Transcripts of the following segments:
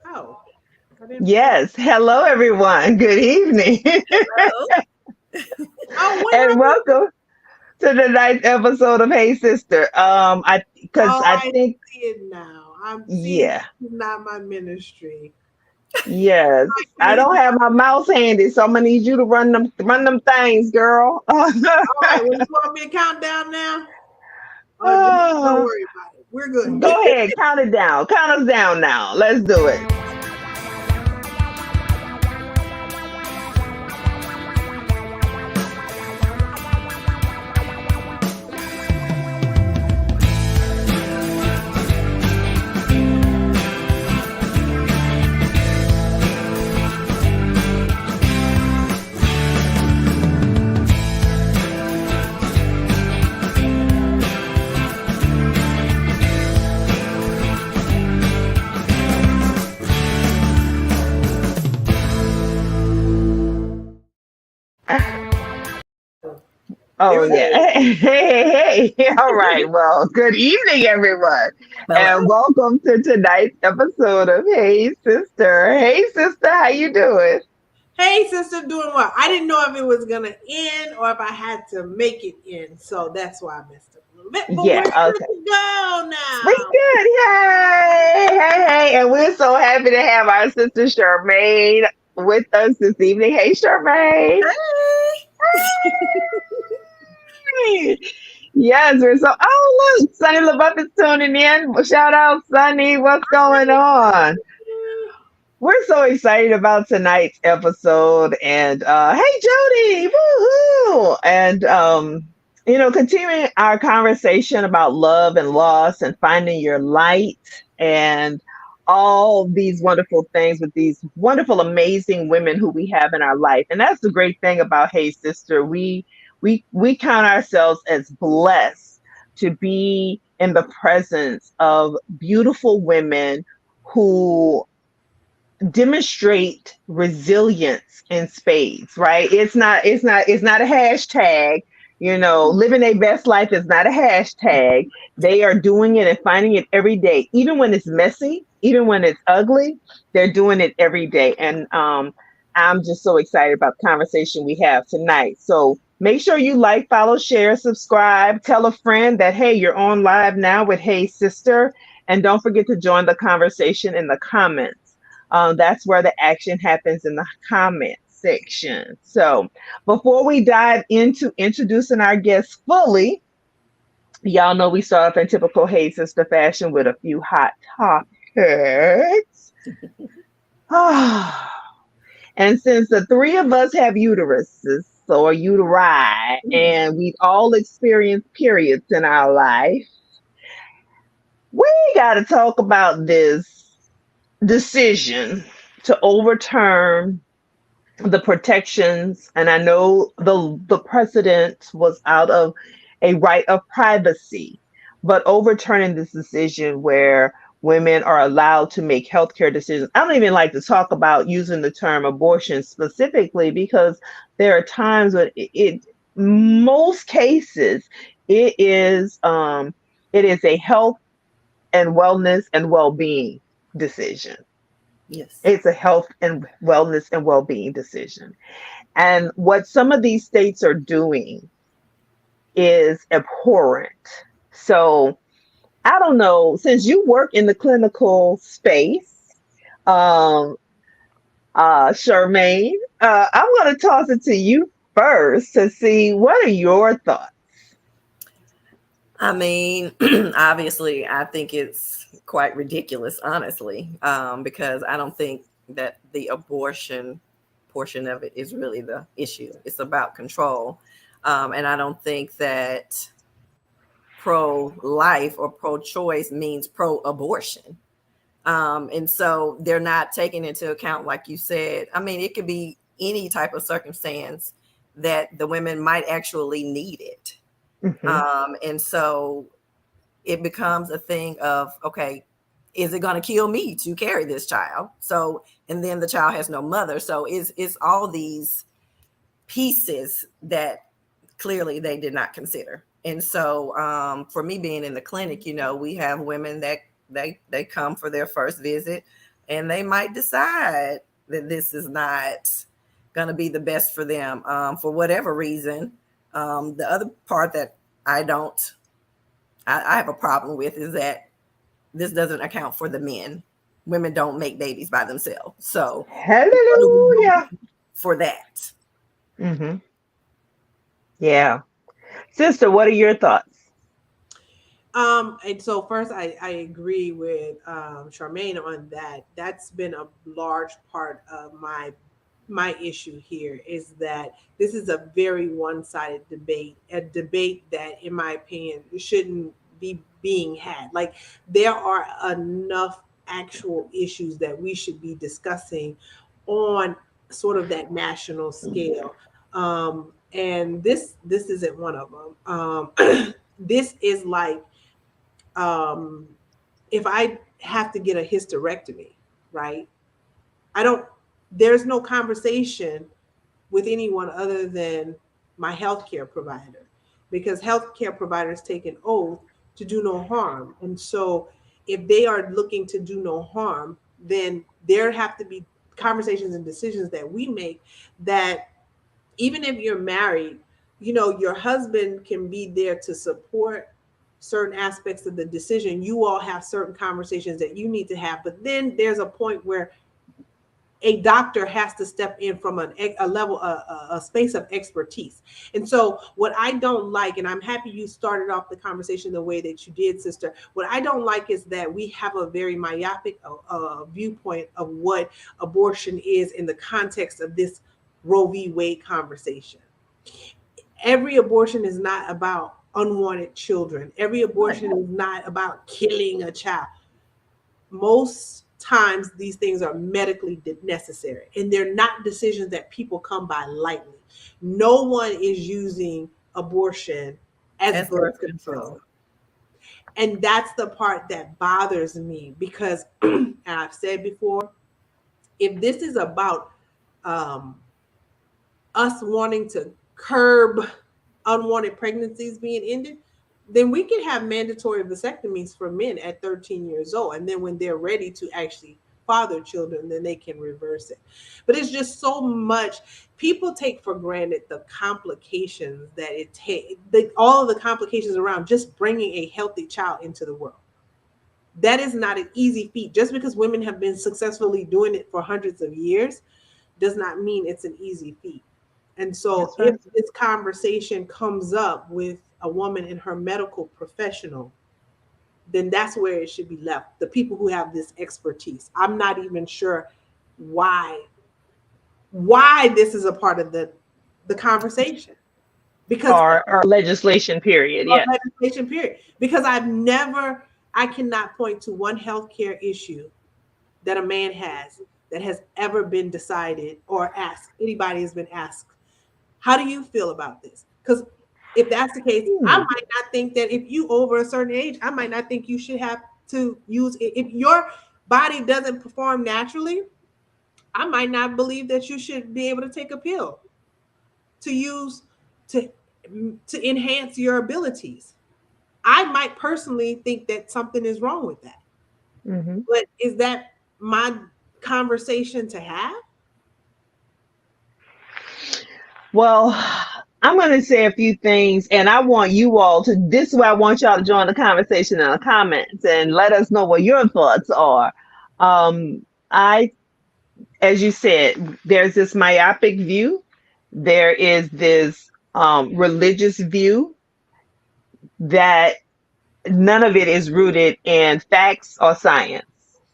Oh, I didn't. Yes. Hello, everyone. Good evening, Hello. Oh, when and was it? welcome to the ninth episode of Hey Sister. Because Oh, I I think, see it now. I'm seeing yeah, this is not my ministry. yes, Like I me. don't have my mouse handy, so I'm gonna need you to run them things, girl. All right. Well, you want me to count down now? Just don't Uh, worry about it. We're good. Go ahead, count it down. Count us down now. Let's do it. Here Oh we go. yeah. Hey. All right. Well, good evening, everyone, Hello. and welcome to tonight's episode of Hey Sister. Hey sister, how you doing? Hey, sister, doing what? I didn't know if it was gonna end or if I had to make it end, so that's why I messed up a little bit. But we're Yeah, good okay. to go We now. good. Yay. Hey. And we're so happy to have our sister Charmaine with us this evening. Hey Charmaine. Hey. Hey. Yes, we're so look, Sunny LaBeouf is tuning in. Shout out Sunny. What's going on? We're so excited about tonight's episode, and hey Jody, woohoo! And continuing our conversation about love and loss and finding your light and all these wonderful things with these wonderful, amazing women who we have in our life. And that's the great thing about Hey Sister. We count ourselves as blessed to be in the presence of beautiful women who demonstrate resilience in spades, right? It's not a hashtag. Living a best life is not a hashtag. They are doing it and finding it every day, even when it's messy, even when it's ugly. They're doing it every day, and I'm just so excited about the conversation we have tonight. So make sure you like, follow, share, subscribe, tell a friend that hey, you're on live now with Hey Sister, and don't forget to join the conversation in the comments. That's where the action happens, in the comment section. So before we dive into introducing our guests fully, y'all know we start off in typical Hey Sister fashion with a few hot topics. And since the three of us have uteruses or uteri, and we've all experienced periods in our life, we got to talk about this decision to overturn the protections. And I know the precedent was out of a right of privacy, but overturning this decision where women are allowed to make healthcare decisions. I don't even like to talk about using the term abortion specifically, because there are times when most cases it is a health and wellness and well-being decision. Yes. It's a health and wellness and well-being decision. And what some of these states are doing is abhorrent. So I don't know, since you work in the clinical space, um, Charmaine, I'm going to toss it to you first to see what are your thoughts. I mean, obviously, I think it's quite ridiculous, honestly, because I don't think that the abortion portion of it is really the issue. It's about control. And I don't think that pro life or pro choice means pro abortion. And so they're not taking into account, like you said, I mean, it could be any type of circumstance that the women might actually need it. Hmm. And so it becomes a thing of, okay, is it going to kill me to carry this child? So, and then the child has no mother. So it's all these pieces that clearly they did not consider. And so for me being in the clinic, we have women that they come for their first visit. and they might decide that this is not going to be the best for them for whatever reason. The other part that I don't, I have a problem with is that this doesn't account for the men. Women don't make babies by themselves. So, what do we Hallelujah. do for that? Mm-hmm. Yeah. Sister, what are your thoughts? And so first, I agree with Charmaine on that. That's been a large part of my issue here is that this is a very one-sided debate, a debate that, in my opinion, shouldn't be being had. Like, there are enough actual issues that we should be discussing on sort of that national scale. And this isn't one of them. This is like, um, if I have to get a hysterectomy, right? I don't, there's no conversation with anyone other than my healthcare provider, because healthcare providers take an oath to do no harm. And so if they are looking to do no harm, then there have to be conversations and decisions that we make that, even if you're married, your husband can be there to support certain aspects of the decision. You all have certain conversations that you need to have, but then there's a point where a doctor has to step in from a level, a space of expertise. And so what I don't like, and I'm happy you started off the conversation the way that you did, sister, what I don't like is that we have a very myopic viewpoint of what abortion is in the context of this Roe v. Wade conversation. Every abortion is not about unwanted children. Every abortion is not about killing a child. Most times these things are medically necessary, and they're not decisions that people come by lightly. No one is using abortion as birth control. And that's the part that bothers me, because and I've said before, if this is about um, us wanting to curb unwanted pregnancies being ended, then we can have mandatory vasectomies for men at 13 years old. And then when they're ready to actually father children, then they can reverse it. But it's just so much. People take for granted the complications that it takes, all of the complications around just bringing a healthy child into the world. That is not an easy feat. Just because women have been successfully doing it for hundreds of years does not mean it's an easy feat. And so if this conversation comes up with a woman in her medical professional, then that's where it should be left. The people who have this expertise. I'm not even sure why this is a part of the conversation. Because our legislation period. Yeah. Legislation period. Because I cannot point to one healthcare issue that a man has that has ever been decided or asked. Anybody has been asked, how do you feel about this? Because if that's the case, I might not think that if you over a certain age, I might not think you should have to use it. If your body doesn't perform naturally, I might not believe that you should be able to take a pill to use to enhance your abilities. I might personally think that something is wrong with that. Mm-hmm. But is that my conversation to have? Well, I'm going to say a few things, and I want you all to, this is where I want y'all to join the conversation in the comments and let us know what your thoughts are. As you said, there's this myopic view. There is this religious view that none of it is rooted in facts or science.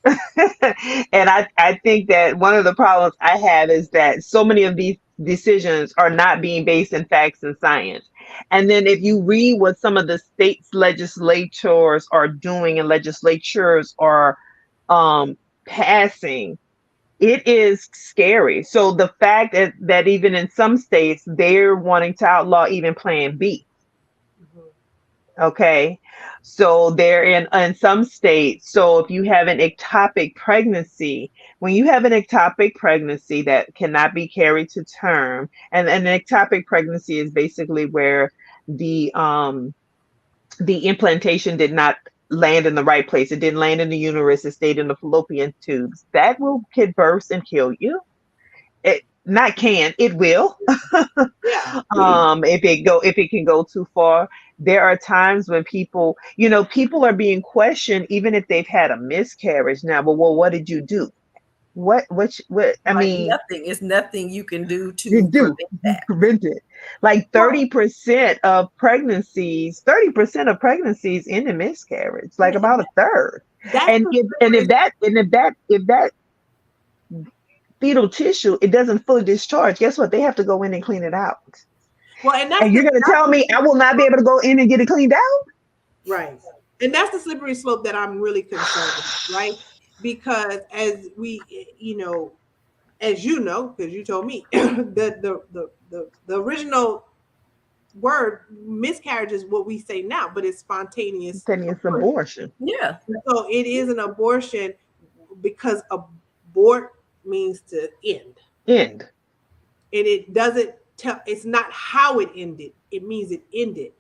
And I think that one of the problems I have is that so many of these decisions are not being based in facts and science. And then if you read what some of the states legislators are doing and legislatures are passing, it is scary. So the fact that even in some states, they're wanting to outlaw even Plan B. Okay. So they're in some states. So if you have an ectopic pregnancy, when you have an ectopic pregnancy that cannot be carried to term, and an ectopic pregnancy is basically where the implantation did not land in the right place. It didn't land in the uterus. It stayed in the fallopian tubes. That will can burst and kill you. It not can, it will. Yeah. If it can go too far. There are times when people, people are being questioned even if they've had a miscarriage now. But well, what did you do? What I Like mean, nothing. It's nothing you can do you to do prevent that. prevent it. Like Well, 30% of pregnancies end in miscarriage, like and about a third. that's And the if that fetal tissue, it doesn't fully discharge, guess what? They have to go in and clean it out. well, and that's And you're the going to tell me I will not be able to go in and get it cleaned out? right, and that's the slippery slope that I'm really concerned with, right? Because as we, as you know, because you told me, the original word miscarriage is what we say now, but it's spontaneous Spontaneous abortion. abortion. Yeah. So it is an abortion because abort means to end. End. And it doesn't tell, it's not how it ended, it means it ended.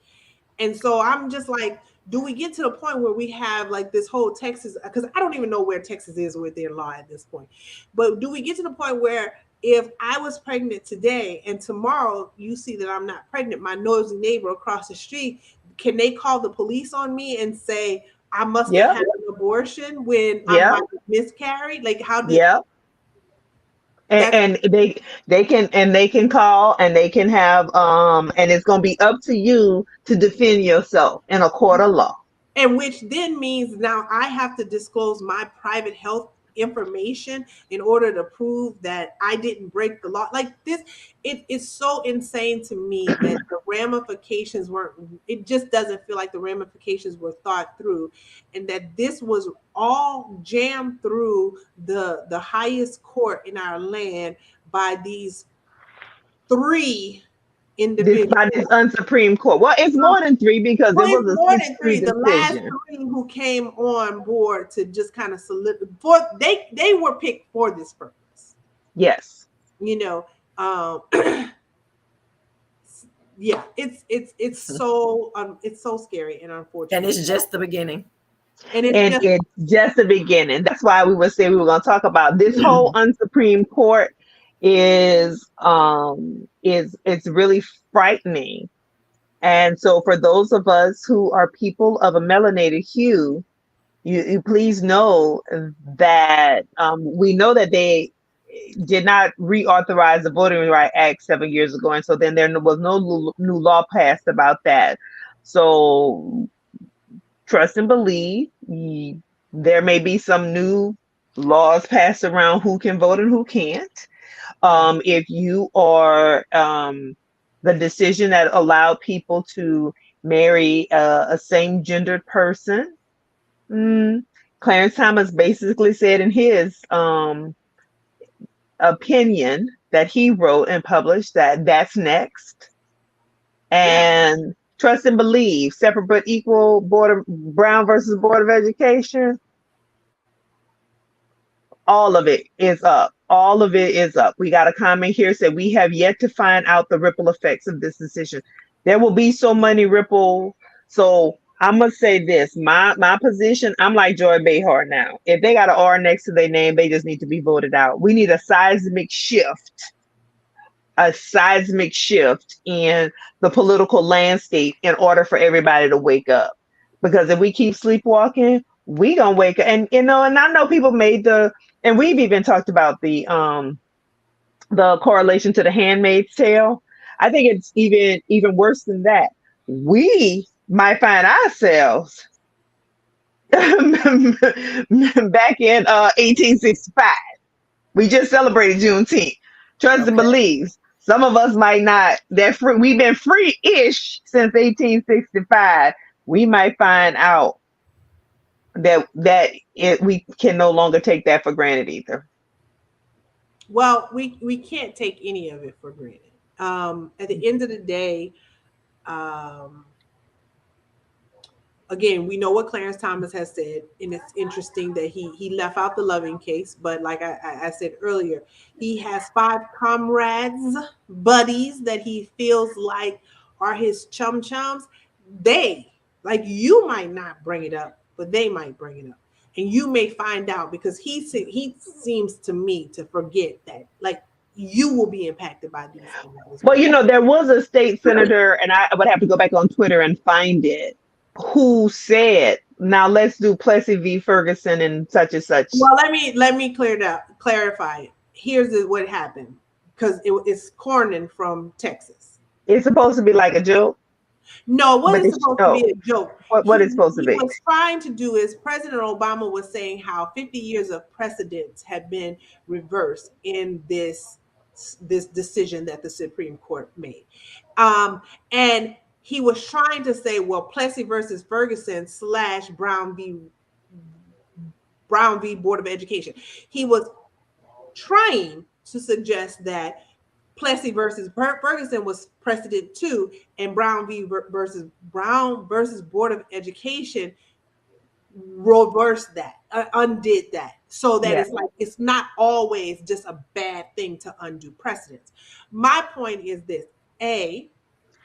And so I'm just like, do we get to the point where we have like this whole Texas, because I don't even know where Texas is with their law at this point, but do we get to the point where if I was pregnant today and tomorrow you see that I'm not pregnant, my nosy neighbor across the street, can they call the police on me and say I must have Yep. had an abortion when I Yep. might have miscarried? Like how did Yep. And they can call and they can have and it's going to be up to you to defend yourself in a court of law. and which then means now I have to disclose my private health information in order to prove that I didn't break the law. Like this, it is so insane to me that the ramifications weren't, it just doesn't feel like the ramifications were thought through, and that this was all jammed through the highest court in our land by these three individuals. By this unsupreme court. Well, it's more than three because Well, it it's was a more than 6-3 three. The last decision. three who came on board to just kind of solidify, they were picked for this purpose. Yes. Yeah, it's so scary and unfortunate. And it's just the beginning. And It's just the beginning. That's why we were saying we were going to talk about this whole unsupreme court is it's really frightening. And so for those of us who are people of a melanated hue, you please know that we know that they did not reauthorize the Voting Rights Act 7 years ago. And so then there was no new law passed about that. So trust and believe. There may be some new laws passed around who can vote and who can't. If you are the decision that allowed people to marry a same-gendered person, Clarence Thomas basically said in his opinion that he wrote and published that that's next. And trust and believe, separate but equal, Brown versus Board of Education, all of it is up. All of it is up. We got a comment here said we have yet to find out the ripple effects of this decision. There will be so many ripple. So I must say this, my position, I'm like Joy Behar now. If they got an R next to their name, they just need to be voted out. We need a seismic shift in the political landscape in order for everybody to wake up. Because if we keep sleepwalking, we gonna wake up. And and I know people made and we've even talked about the correlation to The Handmaid's Tale. I think it's even worse than that. We might find ourselves back in 1865. We just celebrated Juneteenth. Trust and believe. Some of us might not. We've been free-ish since 1865. We might find out that we can no longer take that for granted either. Well, we can't take any of it for granted. At the end of the day, again, we know what Clarence Thomas has said, and it's interesting that he left out the Loving case. But like I said earlier, he has 5 comrades, buddies that he feels like are his chums. They, like, you might not bring it up, but they might bring it up. And you may find out because he seems to me to forget that, like, you will be impacted by these things as Well, well. there was a state senator, and I would have to go back on Twitter and find it, who said, now let's do Plessy v. Ferguson and such and such. Well, let me clarify it. Here's what happened, because it's Cornyn from Texas. It's supposed to be like a joke. No, what But is supposed to be a joke? What it's supposed to be? What he was trying to do is, President Obama was saying how 50 years of precedents had been reversed in this decision that the Supreme Court made. And he was trying to say, well, Plessy versus Ferguson / Brown v. Board of Education. He was trying to suggest that Plessy versus Ferguson was precedent too, and Brown versus Board of Education reversed that, undid that, so that it's like, it's not always just a bad thing to undo precedents. My point is this: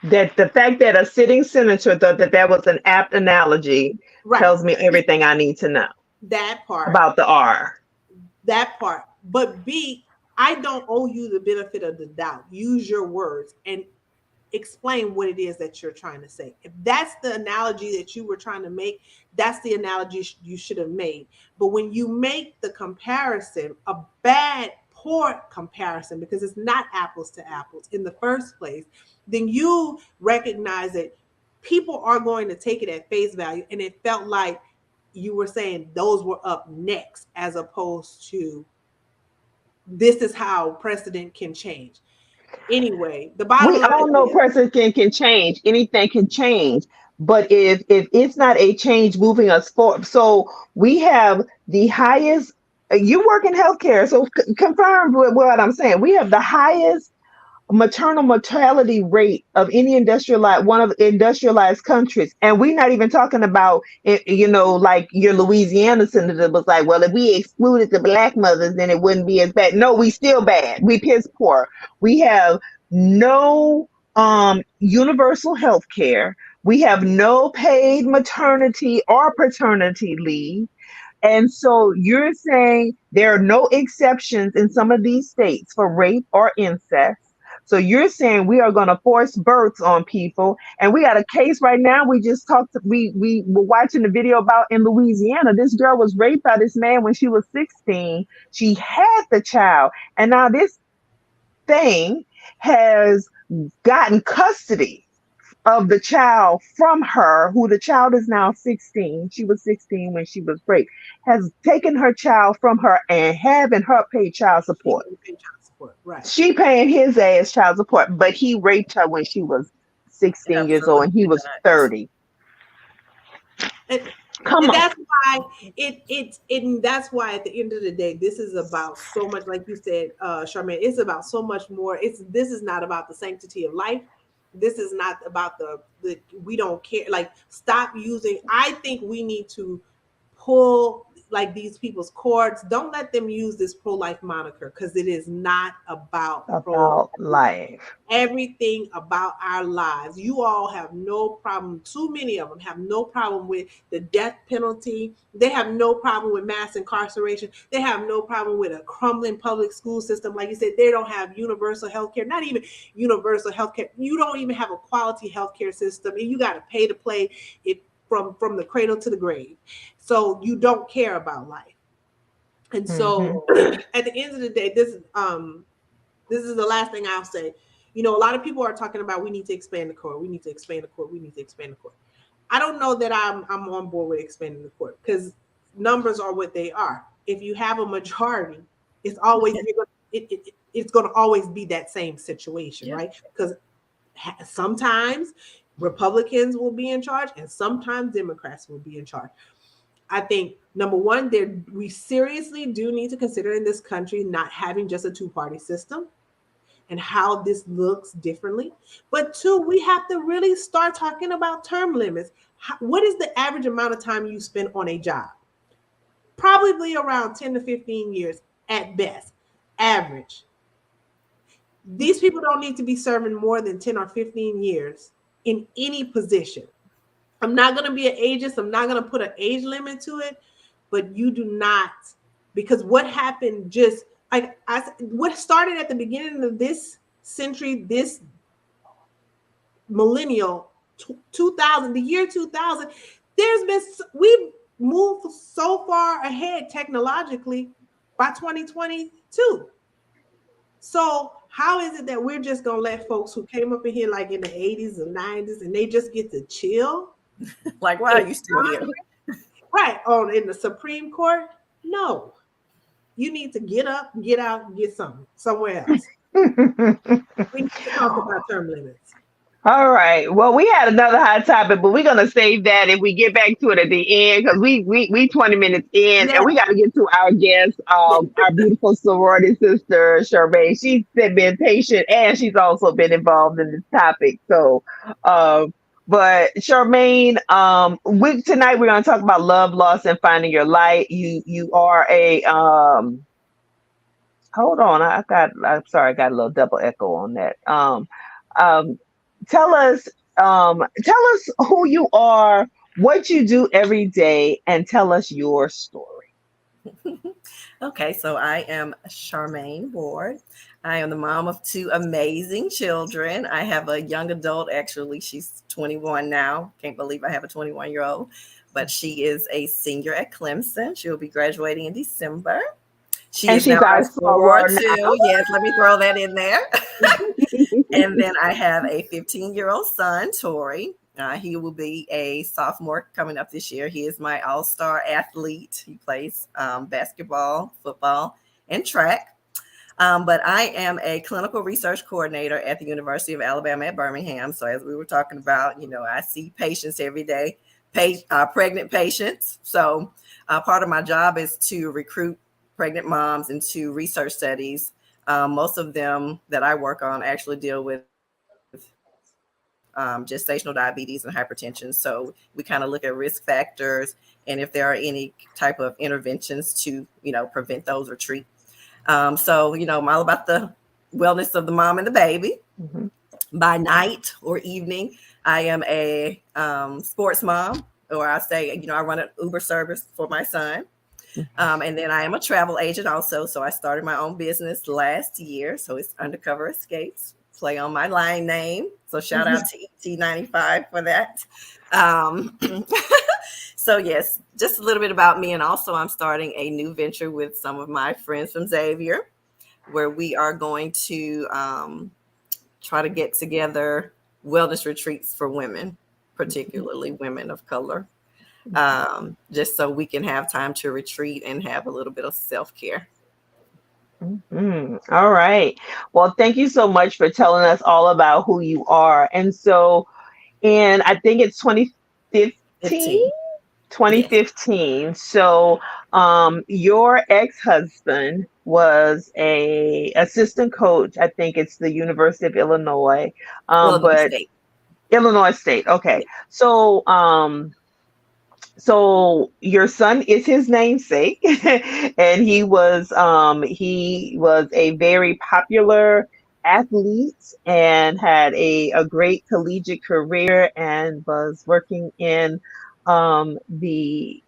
that the fact that a sitting senator thought that was an apt analogy tells me everything I need to know. That part about the R. That part, but B, I don't owe you the benefit of the doubt. Use your words and explain what it is that you're trying to say. If that's the analogy that you were trying to make, that's the analogy you should have made. But when you make the comparison, a bad, poor comparison, because it's not apples to apples in the first place, then you recognize that people are going to take it at face value. And it felt like you were saying those were up next, as opposed to this is how precedent can change. Anyway, the bottom line, we all know precedent can change. Anything can change. But if it's not a change moving us forward, so we have the highest. You work in healthcare, so confirm with what I'm saying. We have the highest maternal mortality rate of any industrialized countries, and we're not even talking about like your Louisiana senator was like, well, if we excluded the black mothers, then it wouldn't be as bad. No, we still bad. We piss poor. We have no universal health care. We have no paid maternity or paternity leave. And so you're saying there are no exceptions in some of these states for rape or incest. So you're saying we are going to force births on people. And we got a case right now. We just we were watching the video about in Louisiana. This girl was raped by this man when she was 16. She had the child. And now this thing has gotten custody of the child from her, who the child is now 16. She was 16 when she was raped, has taken her child from her and having her pay child support. Right. She paying his ass child support, but he raped her when she was 16 years old and he was 30. Come on. That's why that's why at the end of the day, this is about so much, like you said, Charmaine, it's about so much more. This is not about the sanctity of life. This is not about the we don't care. Like, stop using. I think we need to pull like these people's cords. Don't let them use this pro-life moniker, because it is not about life. Everything about our lives. You all have no problem. Too many of them have no problem with the death penalty. They have no problem with mass incarceration. They have no problem with a crumbling public school system. Like you said, they don't have universal health care, not even universal health care. You don't even have a quality health care system, and you got to pay to play it from the cradle to the grave. So you don't care about life. And so at the end of the day, this is the last thing I'll say. A lot of people are talking about we need to expand the court. We need to expand the court. We need to expand the court. I don't know that I'm on board with expanding the court, because numbers are what they are. If you have a majority, it's always it's going to always be that same situation, right? Because sometimes Republicans will be in charge and sometimes Democrats will be in charge. I think, number one, we seriously do need to consider in this country not having just a two-party system and how this looks differently. But two, we have to really start talking about term limits. What is the average amount of time you spend on a job? Probably around 10 to 15 years at best, average. These people don't need to be serving more than 10 or 15 years in any position. I'm not going to be an ageist. I'm not going to put an age limit to it, but you do not, because what happened just like what started at the beginning of this century, this millennial, 2000, the year 2000, we've moved so far ahead technologically by 2022. So how is it that we're just going to let folks who came up in here like in the 80s and 90s and they just get to chill? Like, why are you still here? Right, in the Supreme Court? No. You need to get up, get out, and get somewhere else. We need to talk about term limits. All right. Well, we had another hot topic, but we're gonna save that if we get back to it at the end because we 20 minutes in Yeah. and we got to get to our guest, our beautiful sorority sister Charmaine. She's been patient and she's also been involved in this topic. So, but Charmaine, tonight we're gonna talk about love, loss, and finding your light. You are a Hold on, I'm sorry, I got a little double echo on that. Um, tell us who you are, what you do every day, and tell us your story. Okay, so I am Charmaine Ward. I am the mom of two amazing children. I have a young adult, actually, she's 21 now. Can't believe I have a 21-year-old, but she is a senior at Clemson. She'll be graduating in December. She's now our soror too. Yes, let me throw that in there. And then I have a 15-year-old son, Torrey. He will be a sophomore coming up this year. He is my all-star athlete. He plays basketball, football, and track. But I am a clinical research coordinator at the University of Alabama at Birmingham. So as we were talking about, I see patients every day, pregnant patients. So part of my job is to recruit pregnant moms into research studies. Most of them that I work on actually deal with gestational diabetes and hypertension. So we kind of look at risk factors and if there are any type of interventions to, prevent those or treat. So, I'm all about the wellness of the mom and the baby. Mm-hmm. By night or evening, I am a sports mom, or I say, I run an Uber service for my son. And then I am a travel agent also. So I started my own business last year. So it's Undercover Escapes, play on my line name. So shout out to E19 for that. So yes, just a little bit about me. And also I'm starting a new venture with some of my friends from Xavier, where we are going to try to get together wellness retreats for women, particularly women of color. Just so we can have time to retreat and have a little bit of self-care. Mm-hmm. All right. Well, thank you so much for telling us all about who you are. And so, I think it's 2015. 2015. Yes. So, your ex-husband was a assistant coach. I think it's the University of Illinois. Illinois State. Okay. Yeah. So your son is his namesake, and he was a very popular athlete and had a great collegiate career and was working in the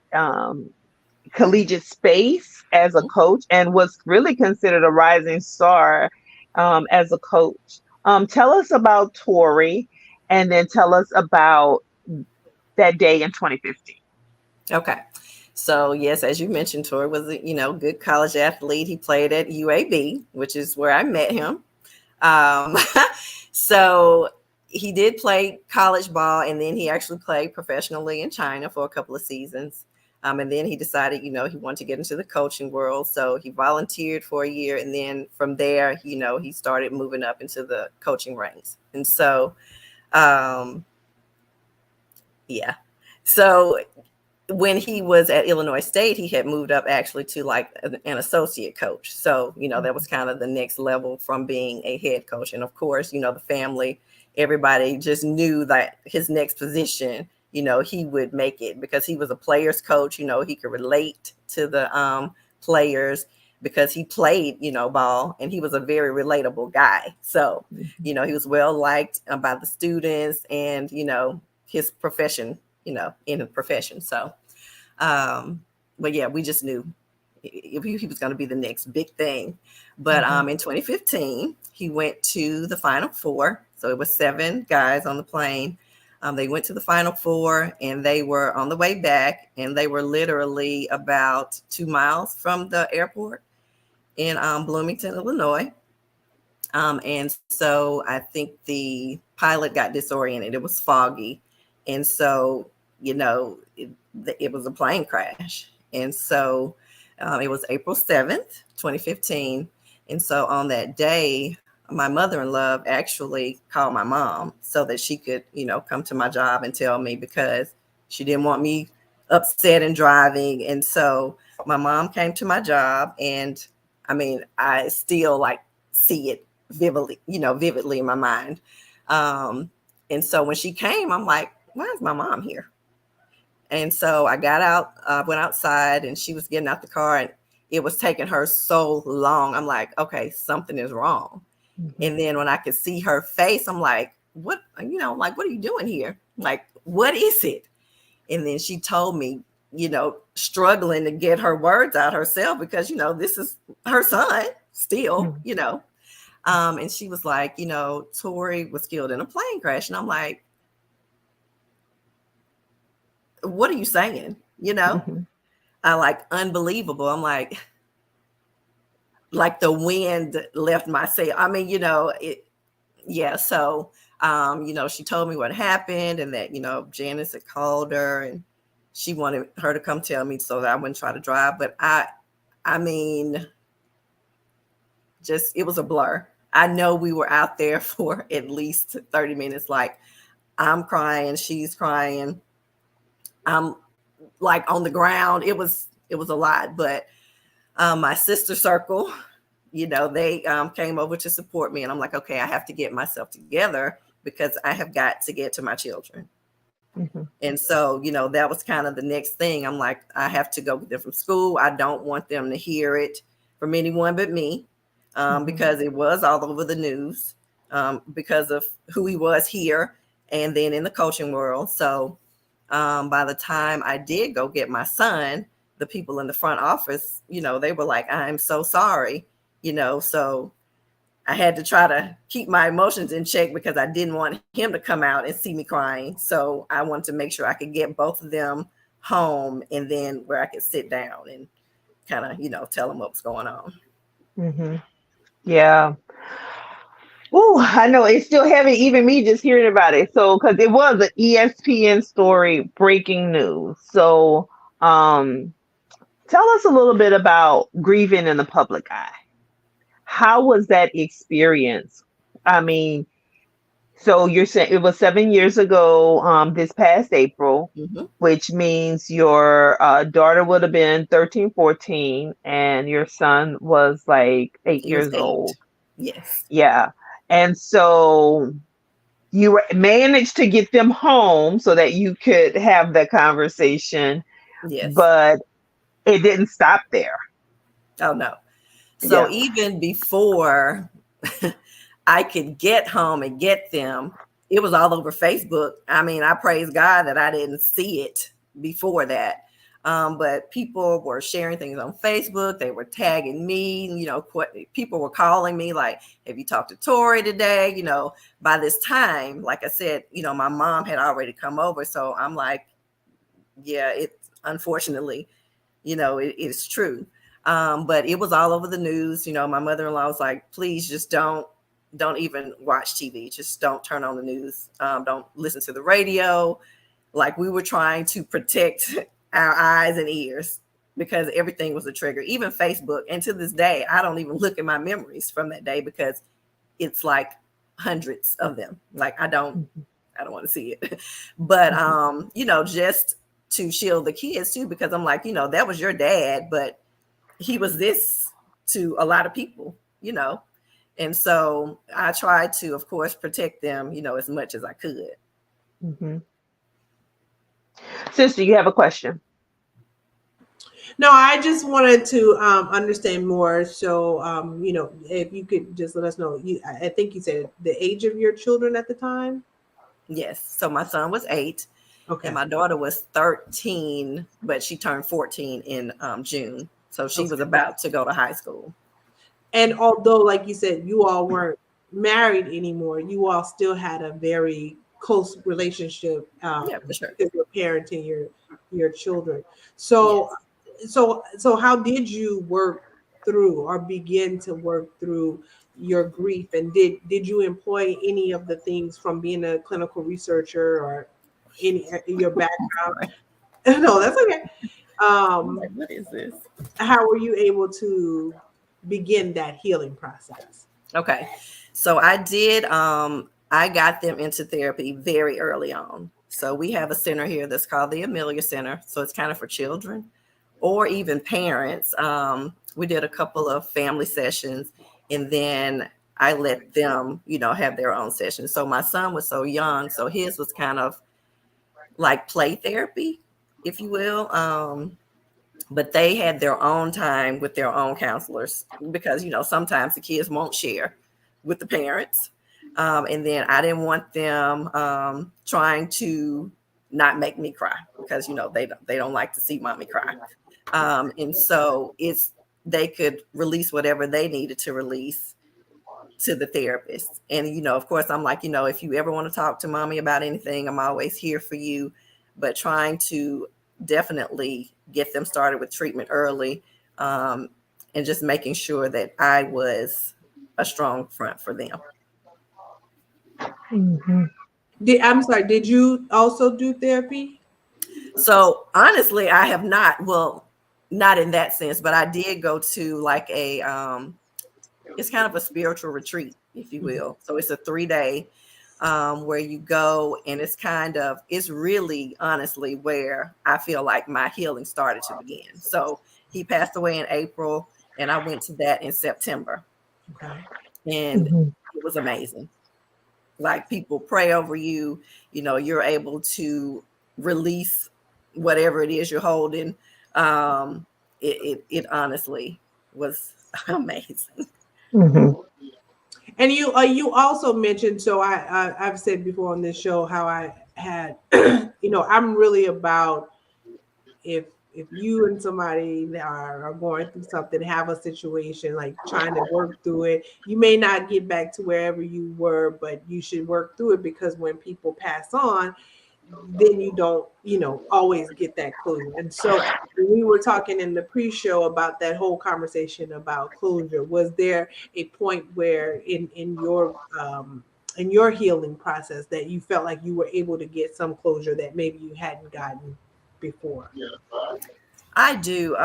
collegiate space as a coach and was really considered a rising star as a coach. Tell us about Torrey, and then tell us about that day in 2015. Okay. So yes, as you mentioned, Torrey was a good college athlete. He played at UAB, which is where I met him. So he did play college ball, and then he actually played professionally in China for a couple of seasons. And then he decided, he wanted to get into the coaching world. So he volunteered for a year, and then from there, he started moving up into the coaching ranks. And so, yeah. So when he was at Illinois State, he had moved up actually to like an associate coach. So, that was kind of the next level from being a head coach. And of course, the family, everybody just knew that his next position, he would make it because he was a player's coach. He could relate to the players because he played, ball, and he was a very relatable guy. So, he was well liked by the students and, his profession, in a profession. So, but yeah, we just knew he was going to be the next big thing. But in 2015, he went to the Final Four. So it was 7 guys on the plane. They went to the Final Four, and they were on the way back, and they were literally about 2 miles from the airport in Bloomington, Illinois. And so I think the pilot got disoriented. It was foggy. And so, it was a plane crash. And so it was April 7th, 2015. And so on that day, my mother-in-law actually called my mom so that she could, come to my job and tell me, because she didn't want me upset and driving. And so my mom came to my job, and I still see it vividly in my mind. And so when she came, I'm like, why is my mom here? And so I got out, went outside, and she was getting out the car, and it was taking her so long. I'm like, okay, something is wrong. And then when I could see her face, I'm like, what are you doing here? Like, what is it? And then she told me, struggling to get her words out herself, because, this is her son still, and she was like, Torrey was killed in a plane crash. And I'm like, what are you saying? I unbelievable. I'm like the wind left my sail. So, she told me what happened, and that, Janice had called her, and she wanted her to come tell me so that I wouldn't try to drive. But it was a blur. I know we were out there for at least 30 minutes. Like, I'm crying, she's crying. I'm on the ground. It was a lot, but my sister circle, they came over to support me, and I'm like, okay, I have to get myself together because I have got to get to my children. And so, that was kind of the next thing. I'm like, I have to go get them from school. I don't want them to hear it from anyone but me, because it was all over the news, because of who he was here and then in the coaching world. So by the time I did go get my son, the people in the front office, they were like, I'm so sorry, so I had to try to keep my emotions in check because I didn't want him to come out and see me crying. So I wanted to make sure I could get both of them home, and then where I could sit down and kind of, tell them what was going on. Yeah. Oh, I know it's still heavy, even me just hearing about it. So, because it was an ESPN story, breaking news. So, tell us a little bit about grieving in the public eye. How was that experience? So you're saying it was 7 years ago, this past April, which means your daughter would have been 13, 14, and your son was like 8 years old. Yes. Yeah. And so you managed to get them home so that you could have that conversation. Yes. But it didn't stop there. Oh, no. So even before I could get home and get them, it was all over Facebook. I praise God that I didn't see it before that. But people were sharing things on Facebook. They were tagging me, people were calling me like, have you talked to Torrey today? By this time, like I said, my mom had already come over. So I'm like, yeah, it's unfortunately, it is true. But it was all over the news. My mother-in-law was like, please just don't even watch TV. Just don't turn on the news. Don't listen to the radio. Like, we were trying to protect our eyes and ears because everything was a trigger, even Facebook. And to this day, I don't even look at my memories from that day because it's like hundreds of them. Like, I don't want to see it. But, just to shield the kids too, because I'm like, that was your dad, but he was this to a lot of people, and so I tried to, of course, protect them, as much as I could. Sister, you have a question? No, I just wanted to understand more. So, if you could just let us know, I think you said the age of your children at the time. Yes. So my son was 8, and Okay. my daughter was 13, but she turned 14 in June, so she was Okay. about to go to high school. And although, like you said, you all weren't married anymore, you all still had a very close relationship, Yeah, for sure. because you're parenting your children. So, Yes. so how did you work through or begin to work through your grief? And did you employ any of the things from being a clinical researcher or any your background? Sorry. No, that's okay. I'm Um, like, what is this? how were you able to begin that healing process? Okay. So I did I got them into therapy very early on. So we have a center here that's called the Amelia Center. So it's kind of for children or even parents. We did a couple of family sessions, and then I let them, have their own sessions. So my son was so young, so his was kind of like play therapy, if you will. But they had their own time with their own counselors because sometimes the kids won't share with the parents, and then I didn't want them trying to not make me cry because they don't like to see mommy cry, and so they could release whatever they needed to release to the therapist. And of course I'm like, if you ever want to talk to mommy about anything, I'm always here for you. But trying to definitely get them started with treatment early, um, and just making sure that I was a strong front for them. Mm-hmm. I'm sorry, did you also do therapy? So honestly, I have not, well, not in that sense, but I did go to like it's kind of a spiritual retreat, if you Mhm. will. So it's a 3 day where you go, and it's really honestly where I feel like my healing started to begin. So he passed away in April, and I went to that in September, Okay. and Mm-hmm. it was amazing. Like people pray over you, you're able to release whatever it is you're holding. It honestly was amazing. Mm-hmm. And you also mentioned, so I've said before on this show how I had I'm really about, if you and somebody that are going through something, have a situation, like trying to work through it, you may not get back to wherever you were, but you should work through it, because when people pass on, then you don't, always get that closure. And so when we were talking in the pre-show about that whole conversation about closure, was there a point where in your healing process that you felt like you were able to get some closure that maybe you hadn't gotten before? I do.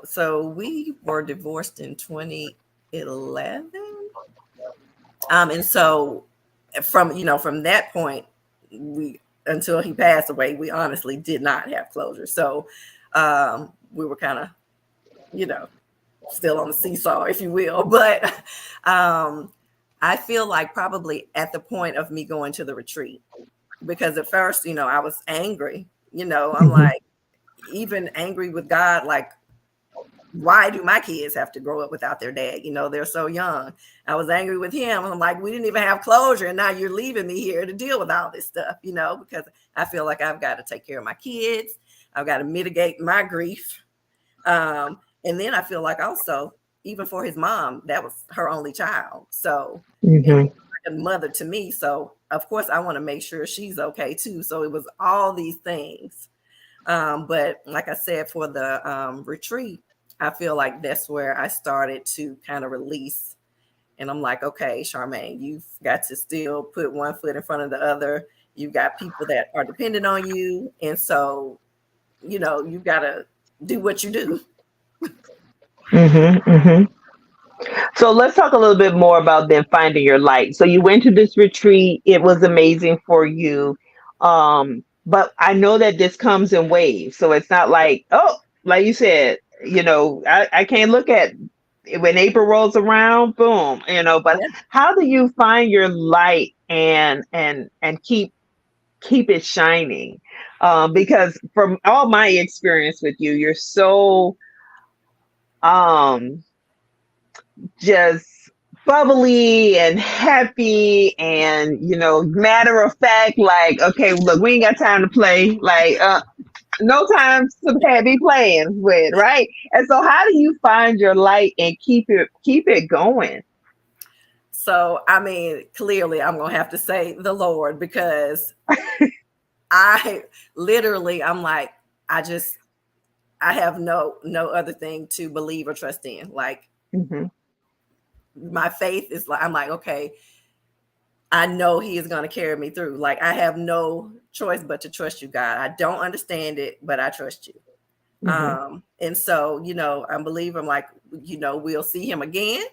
So we were divorced in 2011. And so from that point, we until he passed away, we honestly did not have closure. So we were kind of, you know, still on the seesaw, if you will. But um, I feel like probably at the point of me going to the retreat, because at first, I was angry. I'm Mm-hmm. like, even angry with God, like, why do my kids have to grow up without their dad? They're so young. I was angry with him. I'm like, we didn't even have closure, and now you're leaving me here to deal with all this stuff, because I feel like I've got to take care of my kids. I've got to mitigate my grief. And then I feel like also, even for his mom, that was her only child. So, and Mm-hmm. like a mother to me. So, of course, I want to make sure she's okay too. So, it was all these things. But like I said, for the retreat, I feel like that's where I started to kind of release. And I'm like, okay, Charmaine, you've got to still put one foot in front of the other. You've got people that are dependent on you. And so, you've got to do what you do. Mm-hmm. Mm-hmm. So let's talk a little bit more about then finding your light. So you went to this retreat. It was amazing for you. But I know that this comes in waves. So it's not like, oh, like you said, I can't look at when April rolls around, boom, but Yeah. how do you find your light and keep it shining? Because from all my experience with you, you're so um just bubbly and happy and, matter of fact, like, okay, look, we ain't got time to play. Like, no time to be playing with, right? And so how do you find your light and keep it going? So, I mean, clearly I'm going to have to say the Lord, because I literally, I'm like, I have no other thing to believe or trust in. Like, Mm-hmm. my faith is like, I'm like, okay, I know he is going to carry me through. Like, I have no choice but to trust you, God. I don't understand it, but I trust you. Mm-hmm. And so, I believe, I'm like, we'll see him again.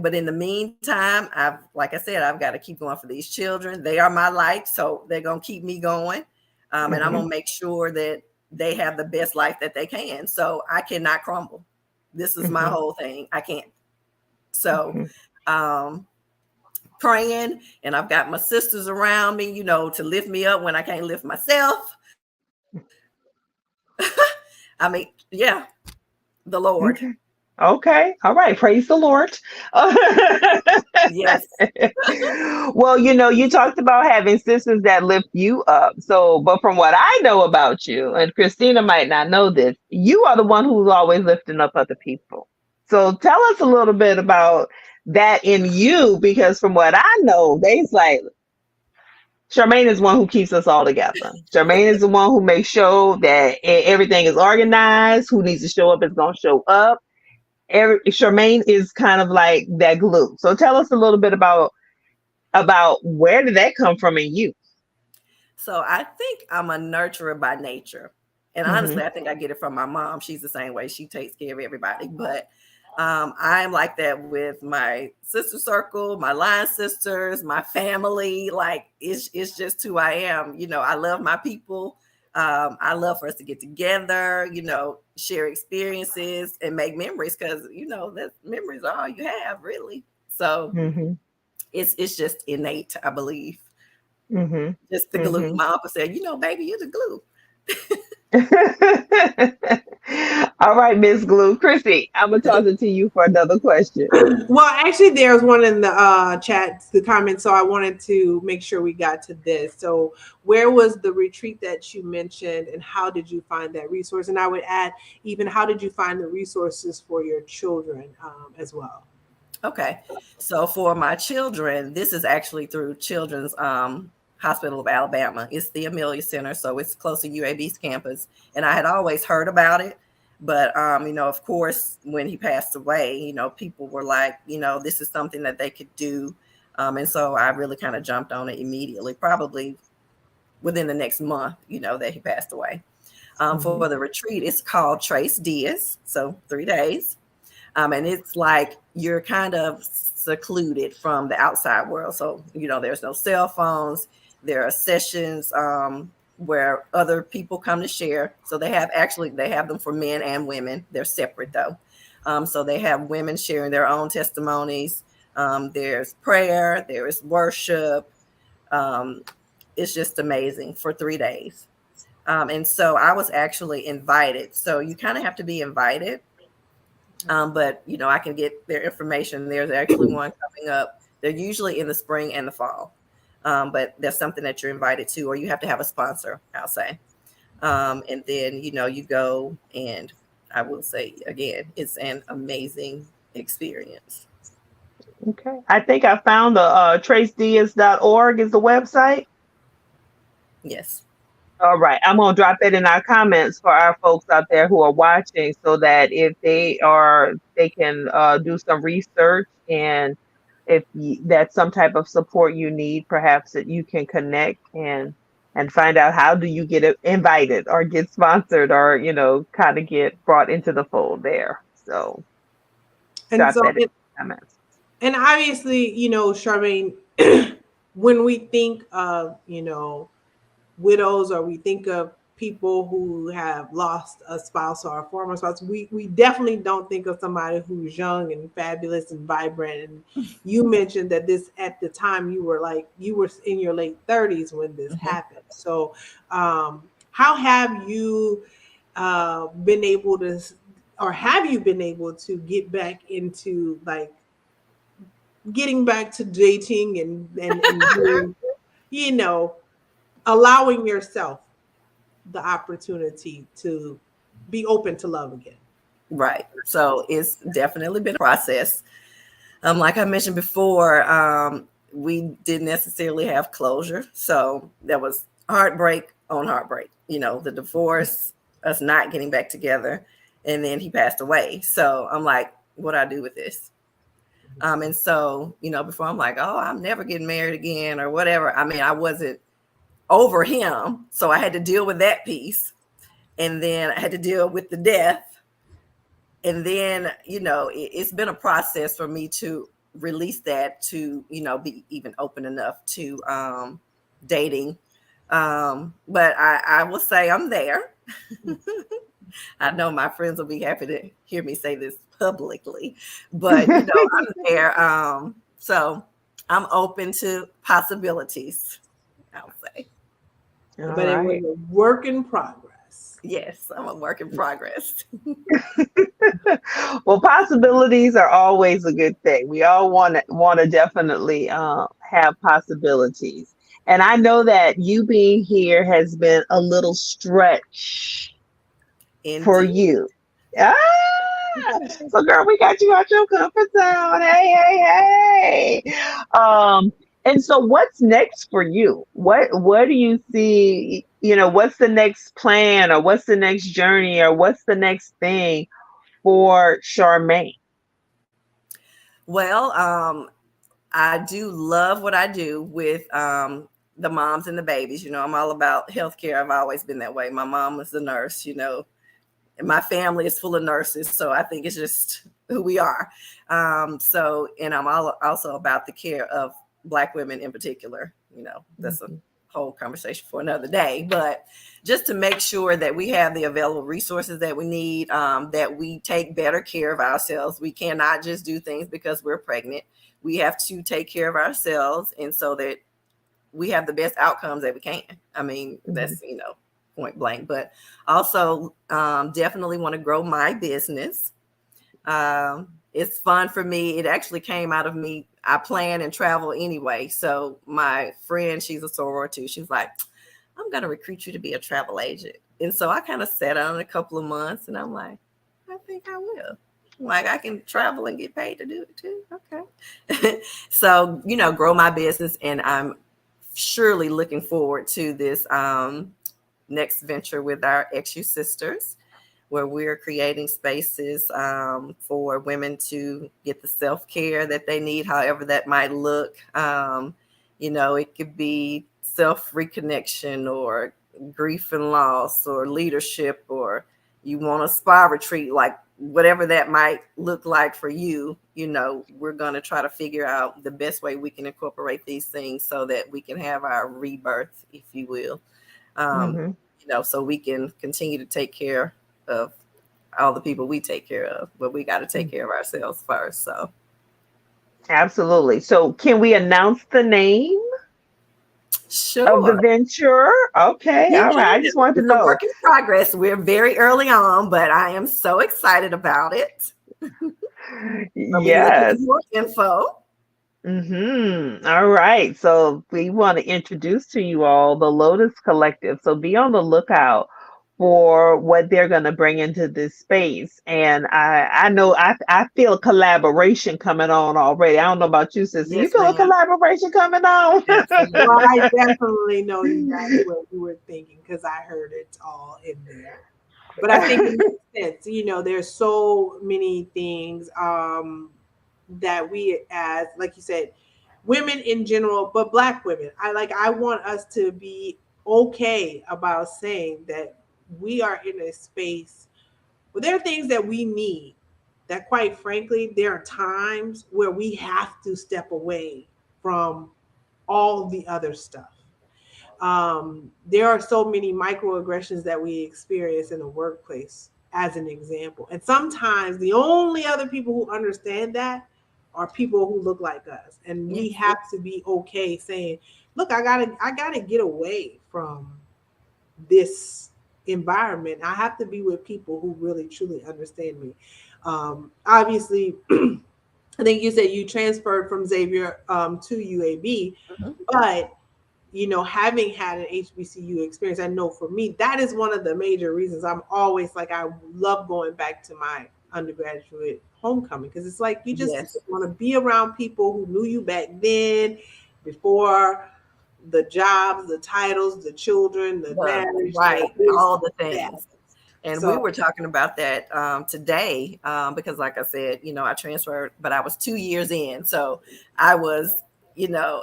But in the meantime, like I said, I've got to keep going for these children. They are my light, so they're going to keep me going. And I'm going to make sure that they have the best life that they can. So I cannot crumble. This is my Mm-hmm. whole thing. I can't. So, Mm-hmm. Praying, and I've got my sisters around me, to lift me up when I can't lift myself. I mean, yeah, the Lord. Okay. Okay. All right. Praise the Lord. Yes. Well, you talked about having sisters that lift you up. So, but from what I know about you, and Christina might not know this, you are the one who's always lifting up other people. So tell us a little bit about that in you, because from what I know, they's like, Charmaine is one who keeps us all together. Charmaine is the one who makes sure that everything is organized. Who needs to show up is going to show up. Charmaine is kind of like that glue. So tell us a little bit about where did that come from in you? So I think I'm a nurturer by nature. And Mm-hmm. honestly, I think I get it from my mom. She's the same way. She takes care of everybody. But I'm like that with my sister circle, my line sisters, my family. Like, it's just who I am. I love my people. I love for us to get together, share experiences and make memories, because, that memories are all you have, really. So Mm-hmm. it's just innate, I believe. Mm-hmm. Just the glue. Mm-hmm. My uncle said, baby, you're the glue. All right, Miss Glue. Chrissy, I'm gonna toss it to you for another question. Well, actually, there's one in the chat, the comments. So I wanted to make sure we got to this. So, where was the retreat that you mentioned, and how did you find that resource? And I would add, even how did you find the resources for your children as well? Okay. So for my children, this is actually through Children's Hospital of Alabama. It's the Amelia Center, so it's close to UAB's campus. And I had always heard about it. But, of course, when he passed away, people were like, this is something that they could do. And so I really kind of jumped on it immediately, probably within the next month, that he passed away. Mm-hmm. For the retreat, it's called Trace Diaz. So 3 days. And it's like you're kind of secluded from the outside world. So, there's no cell phones. There are sessions where other people come to share. So they have them for men and women. They're separate though. So they have women sharing their own testimonies. There's prayer, there is worship. Um, it's just amazing for 3 days. And so I was actually invited. So you kind of have to be invited. But I can get their information. There's actually one coming up. They're usually in the spring and the fall. But there's something that you're invited to, or you have to have a sponsor, I'll say. And then, you go, and I will say again, it's an amazing experience. Okay. I think I found the tracediaz.org is the website. Yes. All right. I'm going to drop it in our comments for our folks out there who are watching, so that if they can do some research, and if that's some type of support you need, perhaps that you can connect and find out how do you get invited or get sponsored, or, kind of get brought into the fold there. So And drop so, that in the comments. and obviously, Charmaine, when we think of, widows, or we think of people who have lost a spouse or a former spouse, we definitely don't think of somebody who's young and fabulous and vibrant. And you mentioned that this, at the time, you were in your late 30s when this happened. So how have you been able to, or have you been able to get back into, like, getting back to dating and doing, you know, allowing yourself the opportunity to be open to love again. Right. So it's definitely been a process. Like I mentioned before, we didn't necessarily have closure. So there was heartbreak on heartbreak, the divorce, us not getting back together. And then he passed away. So I'm like, what do I do with this? And so, before I'm like, oh, I'm never getting married again or whatever. I mean, I wasn't over him. So I had to deal with that piece. And then I had to deal with the death. And then, it's been a process for me to release that, to, be even open enough to dating. But I will say I'm there. I know my friends will be happy to hear me say this publicly, but I'm there. So I'm open to possibilities, I'll say. All But it was right. a work in progress. Yes, I'm a work in progress. Well, possibilities are always a good thing. We all want to definitely have possibilities. And I know that you being here has been a little stretch for Indeed. you. Ah, so girl, we got you out your comfort zone. Hey, hey, hey. And so what's next for you? What do you see? What's the next plan, or what's the next journey, or what's the next thing for Charmaine? Well, I do love what I do with the moms and the babies. I'm all about healthcare. I've always been that way. My mom was a nurse, and my family is full of nurses. So I think it's just who we are. And I'm also about the care of Black women in particular. That's a whole conversation for another day, but just to make sure that we have the available resources that we need, that we take better care of ourselves. We cannot just do things because we're pregnant. We have to take care of ourselves, and so that we have the best outcomes that we can. I mean, that's, point blank, but also definitely want to grow my business. It's fun for me. It actually came out of me. I plan and travel anyway. So my friend, she's a soror too. She's like, I'm going to recruit you to be a travel agent. And so I kind of sat on it a couple of months, and I'm like, I think I will. Like, I can travel and get paid to do it too. Okay. So, grow my business. And I'm surely looking forward to this next venture with our XU sisters, where we're creating spaces for women to get the self-care that they need, however that might look. It could be self-reconnection, or grief and loss, or leadership, or you want a spa retreat, like whatever that might look like for you. We're going to try to figure out the best way we can incorporate these things so that we can have our rebirth, if you will. Mm-hmm. So we can continue to take care of all the people we take care of, but we got to take care of ourselves first. So Absolutely. So can we announce the name of the sure. venture? Okay. You All right. I can. just wanted to It's a know. work in progress. We're very early on, but I am so excited about it. I'll be looking for Yes. more info. All right. So we want to introduce to you all the Lotus Collective. So be on the lookout for what they're going to bring into this space. And I know I feel a collaboration coming on already. I don't know about you, sister. You Yes, feel a ma'am. collaboration coming on? Well, Absolutely. I definitely know that's what you were thinking because I heard it all in there. But I think it makes sense. There's so many things that we, as like you said, women in general, but Black women, I want us to be okay about saying that we are in a space where there are things that we need. That, quite frankly, there are times where we have to step away from all the other stuff. There are so many microaggressions that we experience in the workplace, as an example. And sometimes the only other people who understand that are people who look like us. And we Yes. have to be okay saying, look, I gotta get away from this environment. I have to be with people who really truly understand me. Obviously, I think you said you transferred from Xavier to UAB, Mhm. but having had an HBCU experience, I know for me that is one of the major reasons I'm always like I love going back to my undergraduate homecoming, because it's like you just Yes. want to be around people who knew you back then, before the jobs, the titles, the children, the marriage, the Right, this, all the that. things. And we So were talking about that today because, like I said, I transferred, but I was 2 years in. So I was,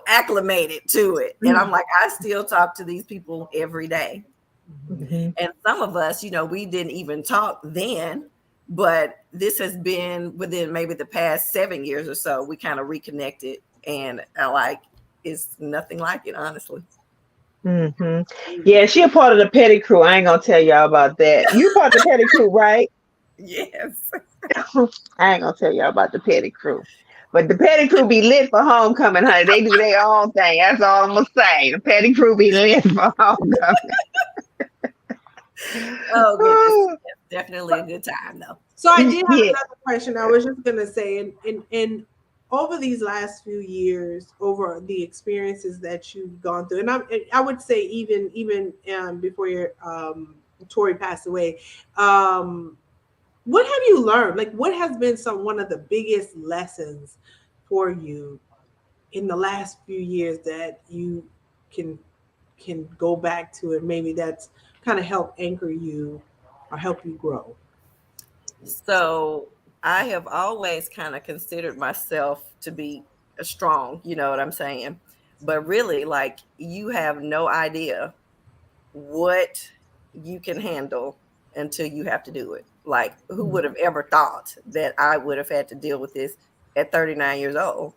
acclimated to it. And I'm like, I still talk to these people every day. Mhm. And some of us, we didn't even talk then, but this has been within maybe the past 7 years or so. We kind of reconnected, and I like it's nothing like it, honestly. Hmm. Yeah, she a part of the petty crew. I ain't gonna tell y'all about that. You part of the petty crew, right? Yes. I ain't gonna tell y'all about the petty crew. But the petty crew be lit for homecoming, honey. They do their own thing. That's all I'm gonna say. The petty crew be lit for homecoming. Oh goodness, it's definitely a good time though. So I did have Yeah. another question. I was just gonna say, in over these last few years, over the experiences that you've gone through, and I would say even before your Tori passed away, um, what have you learned? Like, what has been one of the biggest lessons for you in the last few years that you can go back to, and maybe that's kind of help anchor you or help you grow? So I have always kind of considered myself to be a strong, you know what I'm saying? But really, like, you have no idea what you can handle until you have to do it. Like, who would have ever thought that I would have had to deal with this at 39 years old,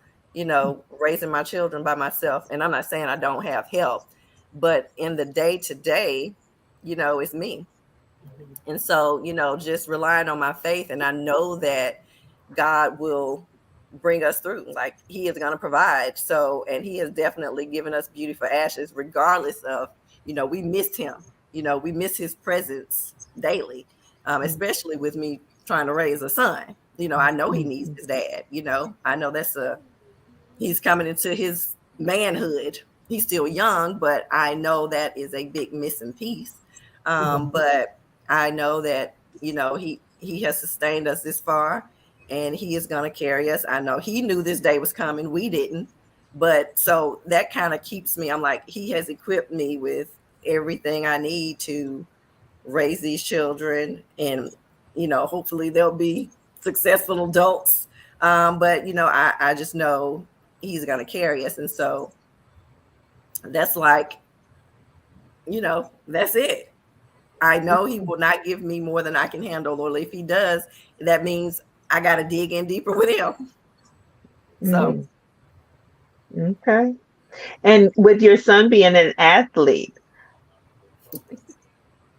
raising my children by myself? And I'm not saying I don't have help, but in the day to day, it's me. And so, just relying on my faith, and I know that God will bring us through. Like, He is going to provide. So, and He has definitely given us beauty for ashes, regardless of, we missed Him. We miss His presence daily, especially with me trying to raise a son. I know he needs his dad. I know he's coming into his manhood. He's still young, but I know that is a big missing piece. But I know that he has sustained us this far, and he is going to carry us. I know he knew this day was coming. We didn't, but so that kind of keeps me. I'm like, he has equipped me with everything I need to raise these children, and hopefully they'll be successful adults. But I just know he's going to carry us, and so that's like, that's it. I know he will not give me more than I can handle, or if he does, that means I got to dig in deeper with him. So Mm, okay. And with your son being an athlete,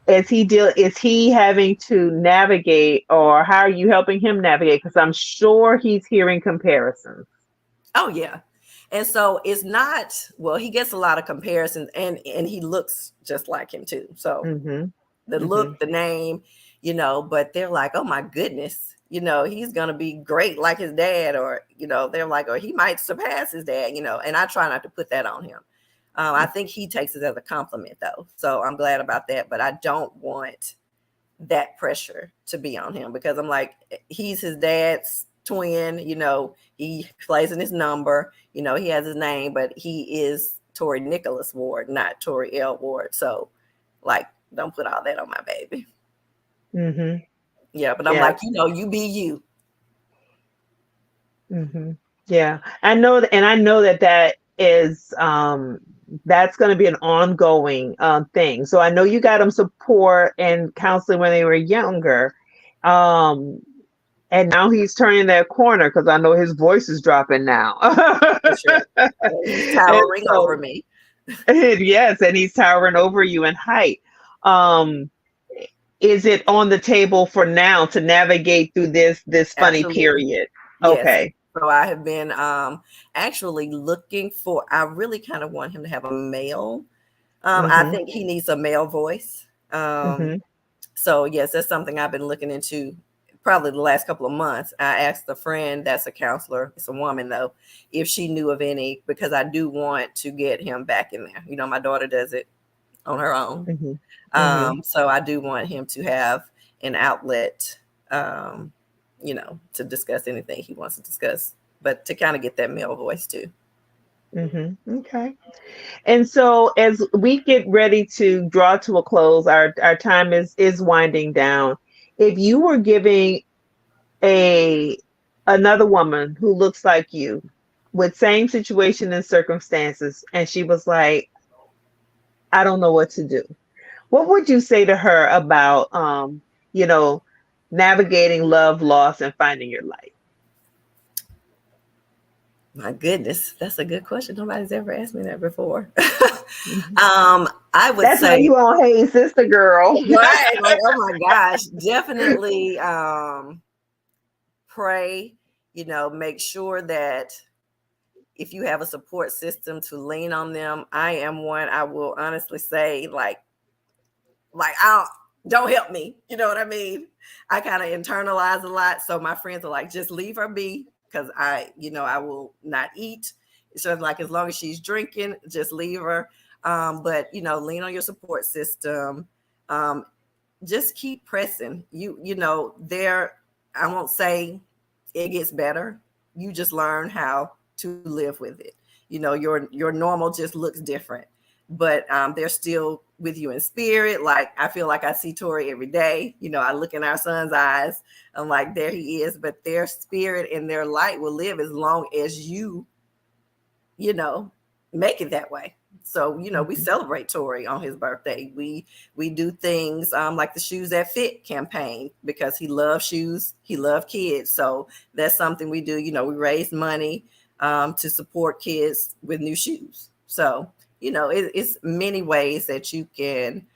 is he having to navigate, or how are you helping him navigate? Because I'm sure he's hearing comparisons. oh yeah. And so it's not, well, he gets a lot of comparisons, and he looks just like him too. So Mm-hmm. the Mm-hmm. look, the name, but they're like, oh my goodness, he's gonna be great like his dad, or they're like, or he might surpass his dad, and I try not to put that on him. I think he takes it as a compliment though, so I'm glad about that. But I don't want that pressure to be on him, because I'm like, he's his dad's twin, he plays in his number, he has his name, but he is Torrey Nicholas Ward, not Torrey L Ward. So like, don't put all that on my baby. Mm-hmm. Yeah, but I'm Yeah. like, you be you. Mm-hmm. Yeah. I know that, and I know that is that's going to be an ongoing thing. So I know you got them support and counseling when they were younger. Um, and now he's turning that corner, because I know his voice is dropping now. For sure. And he's And towering over so, me. yes, and he's towering over you in height. Um, is it on the table for now to navigate through this funny Absolutely. period? Yes. Okay. So I have been actually looking for, I really kind of want him to have a male. I Mm-hmm. think he needs a male voice. Mm-hmm. So yes, that's something I've been looking into probably the last couple of months, I asked a friend that's a counselor, it's a woman though, if she knew of any, because I do want to get him back in there. You know, my daughter does it on her own. So I do want him to have an outlet, you know, to discuss anything he wants to discuss, but to kind of get that male voice too. Okay. And so as we get ready to draw to a close, our time is winding down. If you were giving another woman who looks like you with same situation and circumstances, and she was like, I don't know what to do, what would you say to her about you know, navigating love, loss, and finding your life? My goodness, that's a good question. Nobody's ever asked me that before. Mhm. I would That's why say, you on Hey Sister Girl. right, like, oh my gosh, definitely pray, you know, make sure that if you have a support system to lean on them. I am one, I will honestly say, I don't help me. You know what I mean? I kind of internalize a lot. So my friends are like, just leave her be, because I will not eat. So like, as long as she's drinking, just leave her. But lean on your support system. Just keep pressing. I won't say it gets better. You just learn how to live with it. Your normal just looks different, but they're still with you in spirit. Like, I feel like I see Torrey every day. I look in our son's eyes. I'm like, there he is. But their spirit and their light will live as long as make it that way. So, we celebrate Torrey on his birthday. We do things like the Shoes That Fit campaign, because he loves shoes. He loves kids. So that's something we do. We raise money to support kids with new shoes. So, it's many ways that you can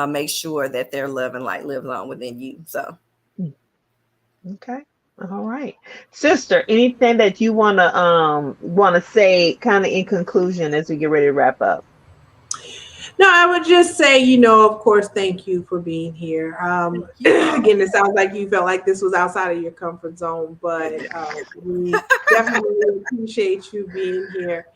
make sure that their love and light lives on within you. So. Okay. All right. Sister, anything that you wanna say kind of in conclusion as we get ready to wrap up? No, I would just say, of course, thank you for being here. Again, it sounds like you felt like this was outside of your comfort zone, but we definitely appreciate you being here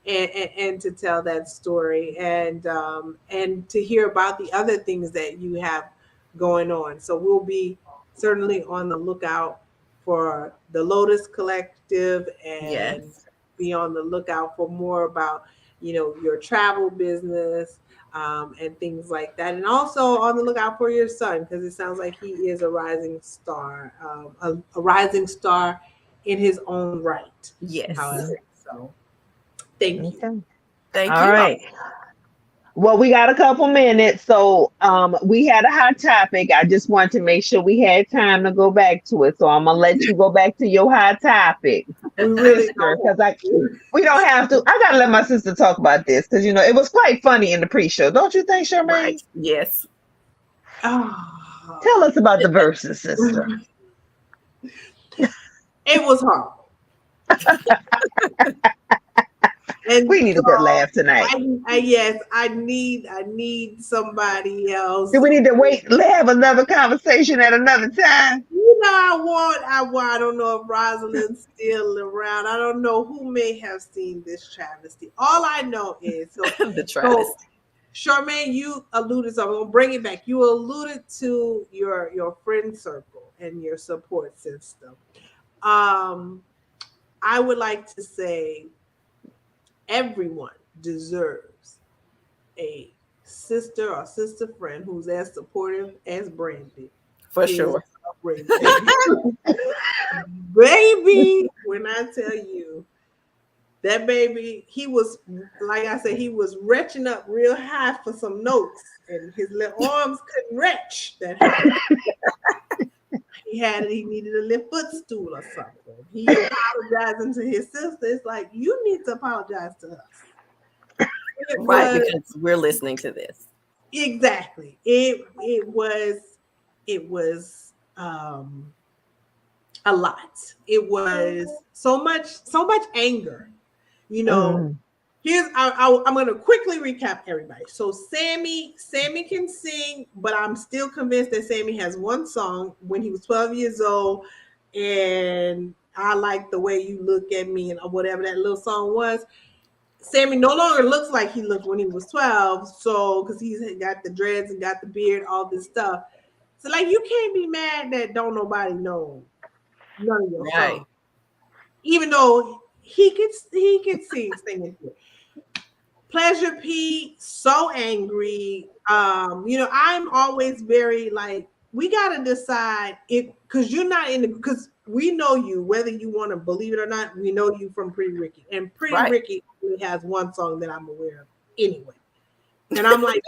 and to tell that story and to hear about the other things that you have going on. So we'll be certainly on the lookout for the Lotus Collective and Yes. be on the lookout for more about your travel business and things like that. And also on the lookout for your son, because it sounds like he is a rising star, a rising star in his own right. Yes. However, so thank you. Okay. Thank All you. right. Well, we got a couple minutes, so we had a hot topic. I just want to make sure we had time to go back to it. So I'm gonna let you go back to your hot topic, We really sister, because we don't have to. I gotta let my sister talk about this because it was quite funny in the pre-show, don't you think, Charmaine? Right. Yes. Oh, Tell us about the verses, sister. it was horrible. And We needed that laugh tonight. yes, I need somebody else. Do we need to wait, have another conversation at another time? I don't know if Rosalind's still around. I don't know who may have seen this travesty. All I know is The travesty. Charmaine, you alluded, so I'm gonna bring it back. You alluded to your friend circle and your support system. I would like to say everyone deserves a sister or sister friend who's as supportive as Brandy. For sure. Baby, when I tell you that baby, he was, like I said, he was retching up real high for some notes, and his little arms couldn't retch that high. He needed a little footstool or something. He apologizing to his sister. It's like, you need to apologize to us. Right, because we're listening to this. Exactly. It was a lot. It was so much anger. His I'm going to quickly recap everybody. So Sammy can sing, but I'm still convinced that Sammy has one song when he was 12 years old, and I like the way you look at me, and whatever that little song was. Sammy no longer looks like he looked when he was 12, so because he's got the dreads and got the beard, all this stuff. So like, you can't be mad that don't nobody know none of your songs, even though he could sing it. Pleasure P, so angry. I'm always very like, we gotta decide if, because you're not in the, because we know you, whether you want to believe it or not, we know you from Pretty Ricky. And Pretty Ricky only has one song that I'm aware of anyway. And I'm like,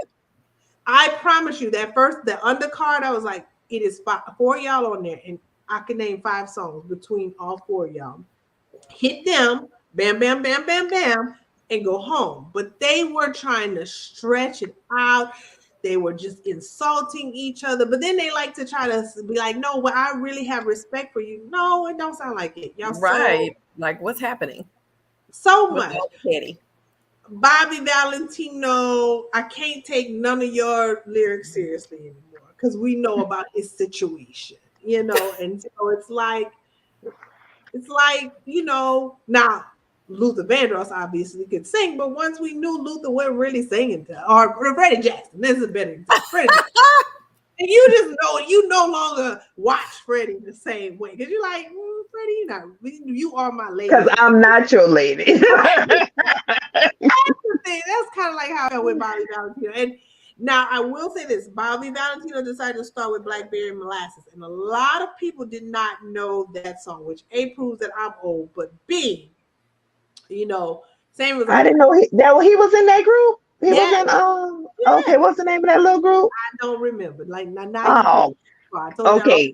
I promise you that the undercard, I was like, it is four y'all on there, and I can name 5 songs between all 4 of y'all. Hit them, bam, bam, bam, bam, bam, and go home. But they were trying to stretch it out. They were just insulting each other. But then they like to try to be like, no, well, I really have respect for you. No, it don't sound like it. Y'all like, what's happening? So much. Bobby Valentino, I can't take none of your lyrics seriously anymore because we know about his situation, and so it's like, now Luther Vandross obviously could sing, but once we knew Luther wasn't really singing or Freddie Jackson, this is a better example. Freddie Jackson. And you no longer watch Freddie the same way because you're like, Freddie, you are my lady. Because I'm not your lady. That's the thing. That's kind of like how I felt with Bobby Valentino. And now I will say this: Bobby Valentino decided to start with Blackberry Molasses, and a lot of people did not know that song, which A proves that I'm old, but B, same as I didn't know he was in that group. He was in okay, what's the name of that little group? I don't remember. Like now okay.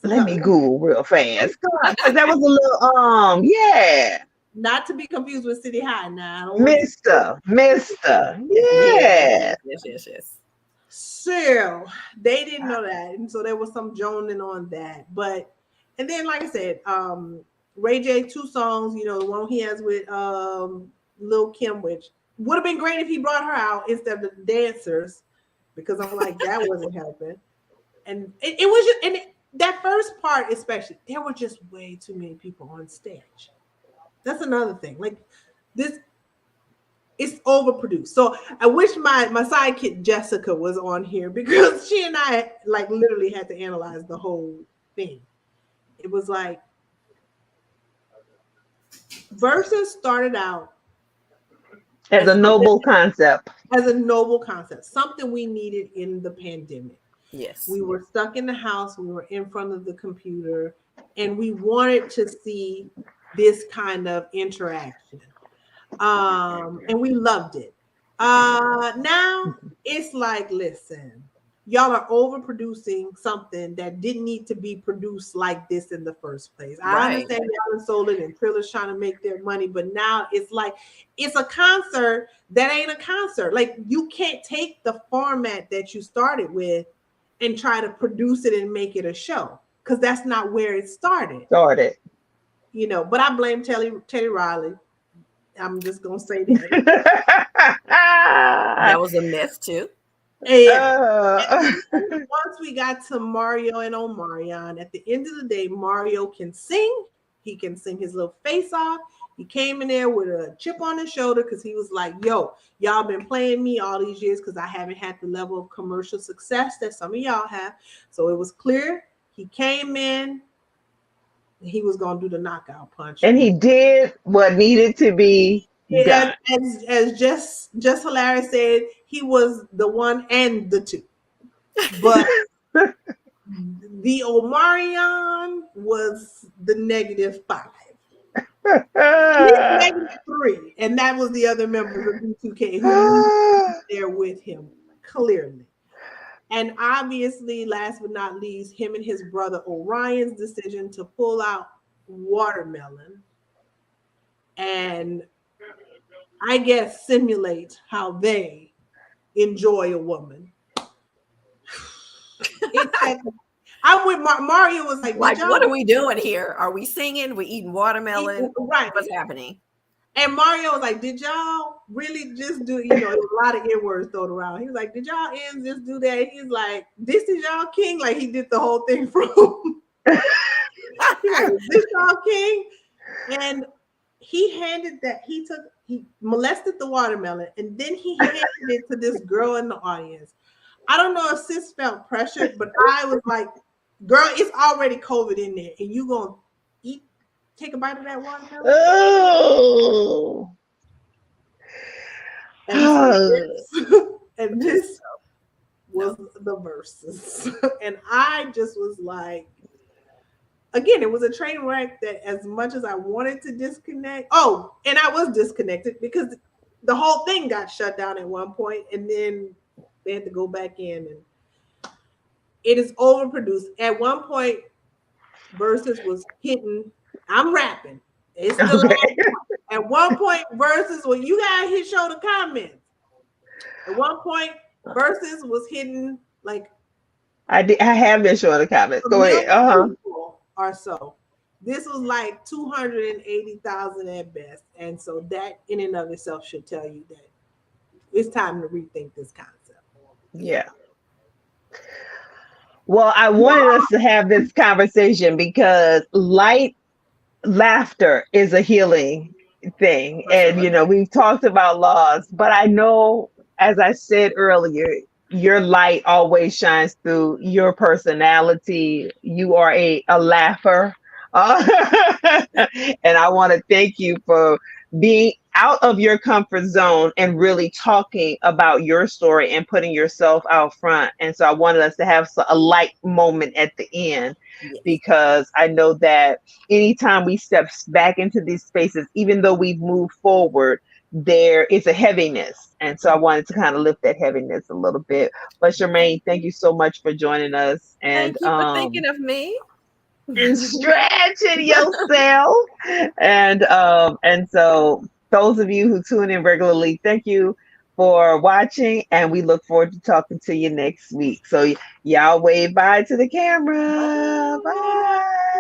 Let me Google real fast. Because that was a little not to be confused with City High now. Mister. Yeah. Yes. So they didn't know that. And so there was some joning on that. And then like I said, Ray J, 2 songs, the one he has with Lil Kim, which would have been great if he brought her out instead of the dancers, because I'm like, that wasn't helping. And it was just, and that first part especially, there were just way too many people on stage. That's another thing. Like this, it's overproduced. So I wish my sidekick Jessica was on here, because she and I like literally had to analyze the whole thing. It was like, Versus started out as a noble concept. Something we needed in the pandemic. Yes. We were stuck in the house. We were in front of the computer, and we wanted to see this kind of interaction. And we loved it. Now it's like, listen, y'all are overproducing something that didn't need to be produced like this in the first place. I understand y'all are sold it and Triller's trying to make their money, but now it's like, it's a concert that ain't a concert. Like, you can't take the format that you started with and try to produce it and make it a show, because that's not where it started. But I blame Teddy Riley. I'm just gonna say that. That was a mess too. Yeah. Once we got to Mario and Omarion, at the end of the day, Mario can sing. He can sing his little face off. He came in there with a chip on his shoulder because he was like, yo, y'all been playing me all these years because I haven't had the level of commercial success that some of y'all have. So it was clear he came in, he was going to do the knockout punch. And he did what needed to be done. As just Hilarious said, he was the one and the two. But the Omarion was the -5. -3, and that was the other members of B2K who were there with him, clearly. And obviously, last but not least, him and his brother Orion's decision to pull out Watermelon and, I guess, simulate how they enjoy a woman. I'm with Mario was like, what are we doing here? Are we singing? We eating watermelon? Right. What's happening? And Mario was like, "Did y'all really just do?" You know, there was a lot of N words thrown around. He was like, "Did y'all ends just do that?" He's like, "This is y'all king." Like he did the whole thing from. He's like, "Is this y'all king?" And he handed that. He molested the watermelon, and then he handed it to this girl in the audience. I don't know if sis felt pressured, but I was like, "Girl, it's already COVID in there, and you gonna eat? Take a bite of that watermelon?" Oh. And so this, and this was the verses. And I just was like, again, it was a train wreck that as much as I wanted to disconnect, and I was disconnected because the whole thing got shut down at one point, and then they had to go back in, and it is overproduced. At one point, verses was hitting. I'm rapping. It's the Okay. At one point, verses, well, you guys show the comments. At one point, verses was hitting like I have been showing the comments. a Go million ahead. people or so. This was like 280,000 at best. And so that in and of itself should tell you that it's time to rethink this concept. Yeah. Well, I wanted us to have this conversation because light laughter is a healing thing. For And, sure. we've talked about laws, but I know, as I said earlier, your light always shines through your personality. You are a laugher. Uh, and I want to thank you for being out of your comfort zone and really talking about your story and putting yourself out front. And so I wanted us to have a light moment at the end Yes. because I know that anytime we step back into these spaces, even though we've moved forward, there is a heaviness. And so I wanted to kind of lift that heaviness a little bit. But Charmaine, thank you so much for joining us and Thank you for thinking of me. stretching yourself. And so those of you who tune in regularly, thank you for watching, and we look forward to talking to you next week. So y'all wave bye to the camera. Bye.